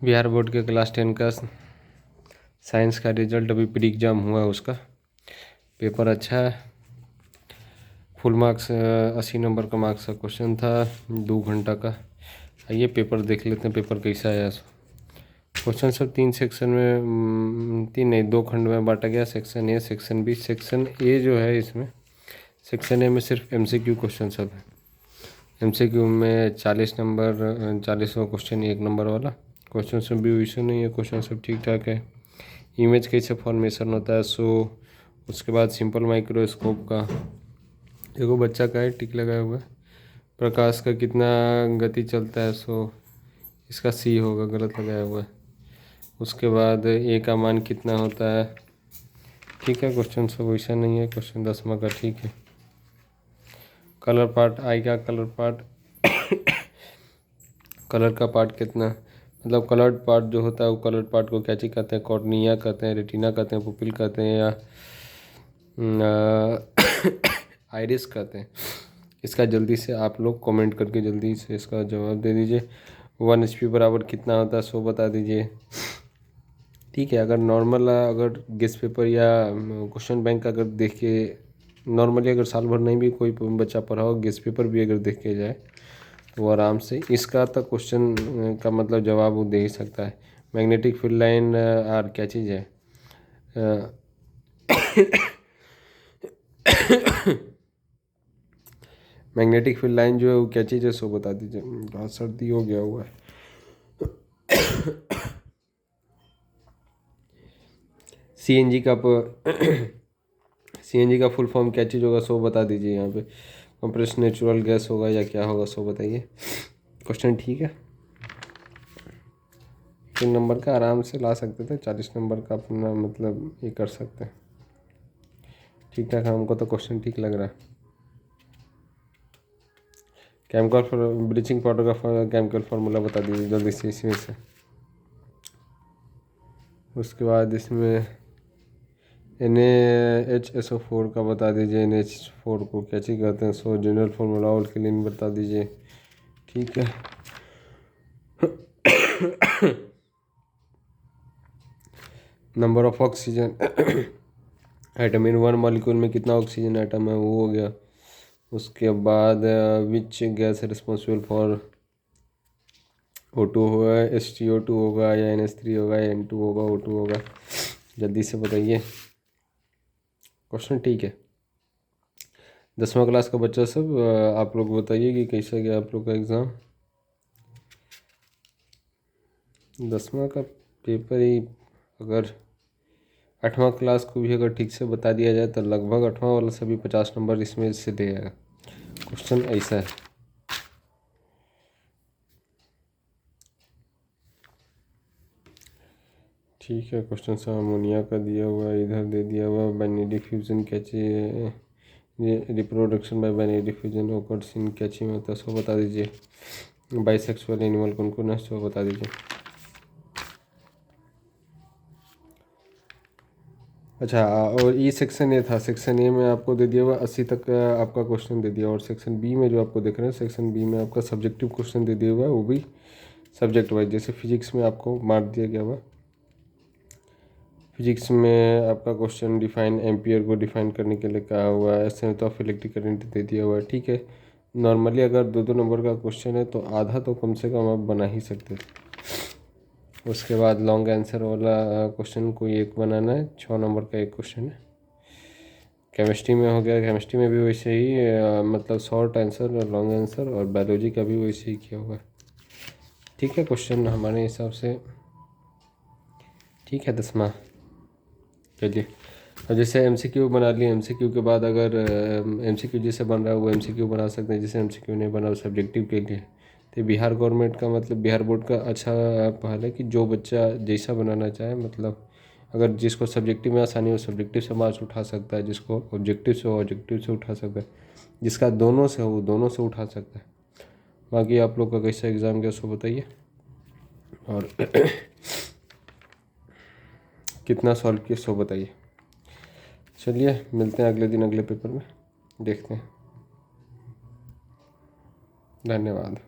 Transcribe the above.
Bihar board के class 10 का science का रिजल्ट अभी प्री एग्ज़ाम हुआ उसका। पेपर अच्छा है, फुल मार्क्स 80 नंबर का मार्क्स का क्वेश्चन था, 2 घंटा का। आइए पेपर देख लेते हैं, पेपर कैसा आया। क्वेश्चन सब 3 सेक्शन में, 3 नहीं 2 खंड में बांटा गया, section A section B. Section A जो है इसमें, सेक्शन ए में सिर्फ MCQ क्वेश्चन सब है। MCQ में 40 नंबर, 40वां क्वेश्चन 1 नंबर वाला। क्वेश्चन सब भी इशू नहीं है, क्वेश्चन सब ठीक ठाक है। इमेज कैसे फॉर्मेशन होता है सो, उसके बाद सिंपल माइक्रोस्कोप का, देखो बच्चा का है टिक लगाया हुआ है। प्रकाश का कितना गति चलता है सो, इसका C होगा, गलत लगाया हुआ है। उसके बाद A का मान कितना होता है, ठीक है। क्वेश्चन सब वैसा नहीं है, क्वेश्चन 10वां का ठीक है। कलर पार्ट, आई का कलर पार्ट कलर का पार्ट कितना, मतलब कलर्ड पार्ट जो होता है वो कलर्ड पार्ट को क्या चीज़ कहते हैं, कॉर्निया कहते हैं, रेटिना कहते हैं, पुपिल कहते हैं, या आइरिस कहते हैं। इसका जल्दी से आप लोग कमेंट करके जल्दी से इसका जवाब दे दीजिए। 1 HP बराबर कितना होता है सो बता दीजिए, ठीक है। अगर नॉर्मल, अगर गेस्ट पेपर या क्वेश्चन बैंक अगर देख के नॉर्मली, अगर साल भर नहीं भी कोई बच्चा पढ़ा हो, गेस्ट पेपर भी अगर देख के जाए तो आराम से इसका तक क्वेश्चन का मतलब जवाब वो दे ही सकता है। मैग्नेटिक फील्ड लाइन और क्या चीज़ है, मैग्नेटिक फील्ड लाइन जो है वो क्या चीज़ है सो बता दीजिए। बहुत सर्दी हो गया हुआ है। CNG का CNG का फुल फॉर्म क्या चीज़ होगा सो बता दीजिए। यहाँ पे कंप्रेस्ड नेचुरल गैस होगा या क्या होगा सो बताइए। क्वेश्चन ठीक है, 3 नंबर का आराम से ला सकते थे, 40 नंबर का अपना मतलब ये कर सकते हैं। ठीक ठाक, हमको तो क्वेश्चन ठीक लग रहा है। केमिकल ब्लीचिंग पाउडर का केमिकल फार्मूला बता दीजिए जल्दी से इसमें से। उसके बाद इसमें NaHSO4 का बता दीजिए, NH4 को क्या चीज़ कहते हैं सो जनरल फार्मूला ऑल्किलीन बता दीजिए, ठीक है। Number of oxygen atom in 1 molecule में कितना ऑक्सीजन एटम है वो हो गया। उसके बाद which gas responsible for O2 होगा, StO2 होगा, या NH3 होगा, या N2 होगा, O2 होगा, जल्दी से बताइए। क्वेश्चन ठीक है। 10वां क्लास का बच्चा सब, आप लोग बताइए कि कैसा गया आप लोग का एग्ज़ाम। 10वां का पेपर ही, अगर 8वां क्लास को भी अगर ठीक से बता दिया जाए तो लगभग 8वां वाला सभी 50 नंबर इसमें से दे जाएगा। क्वेश्चन ऐसा है। ठीक है, क्वेश्चन सा अमोनिया का दिया हुआ है, इधर दे दिया हुआ है। बाइनरी फ्यूजन कैची, reproduction by binary fusion occurs in कैची में होता है सो बता दीजिए। बाइसेक्सुअल एनिमल कौन कौन है सो बता दीजिए। अच्छा, और ये सेक्शन ए था, सेक्शन ए में आपको दे दिया हुआ 80 तक का आपका क्वेश्चन दे दिया, और सेक्शन बी में जो आपको देख रहे हैं, सेक्शन बी में आपका सब्जेक्टिव क्वेश्चन दे दिया हुआ है, वो भी सब्जेक्ट वाइज। जैसे फिजिक्स में आपको मार्क दिया गया हुआ, फिजिक्स में आपका क्वेश्चन डिफाइन एम्पियर को डिफाइन करने के लिए कहा हुआ है, स्ट्रेंथ ऑफ इलेक्ट्रिक करंट दे दिया हुआ है, ठीक है। नॉर्मली अगर 2-2 नंबर का क्वेश्चन है तो आधा तो कम से कम आप बना ही सकते थे। उसके बाद लॉन्ग आंसर वाला क्वेश्चन कोई एक बनाना है, 6 नंबर का एक क्वेश्चन है। केमिस्ट्री में हो गया, केमिस्ट्री में भी वैसे ही मतलब शॉर्ट आंसर और लॉन्ग आंसर, और बायोलॉजी का भी वैसे ही किया हुआ है, ठीक है। क्वेश्चन हमारे हिसाब से ठीक है 10वां। चलिए, और जैसे MCQ बना लिए, MCQ के बाद अगर MCQ जैसे बन रहा है वो MCQ बना सकते हैं, जैसे MCQ नहीं बना सब्जेक्टिव के लिए। तो बिहार गवर्नमेंट का मतलब बिहार बोर्ड का अच्छा पहल है कि जो बच्चा जैसा बनाना चाहे, मतलब अगर जिसको सब्जेक्टिव में आसानी हो सब्जेक्टिव से मार्क्स उठा सकता है, जिसको ऑब्जेक्टिव से हो ऑब्जेक्टिव से उठा सकता है, जिसका दोनों से हो वो दोनों से उठा सकता है। बाकी आप लोग का कैसा एग्ज़ाम गया सो बताइए, और कितना सॉल्व किया सो बताइए। चलिए मिलते हैं अगले दिन अगले पेपर में, देखते हैं। धन्यवाद।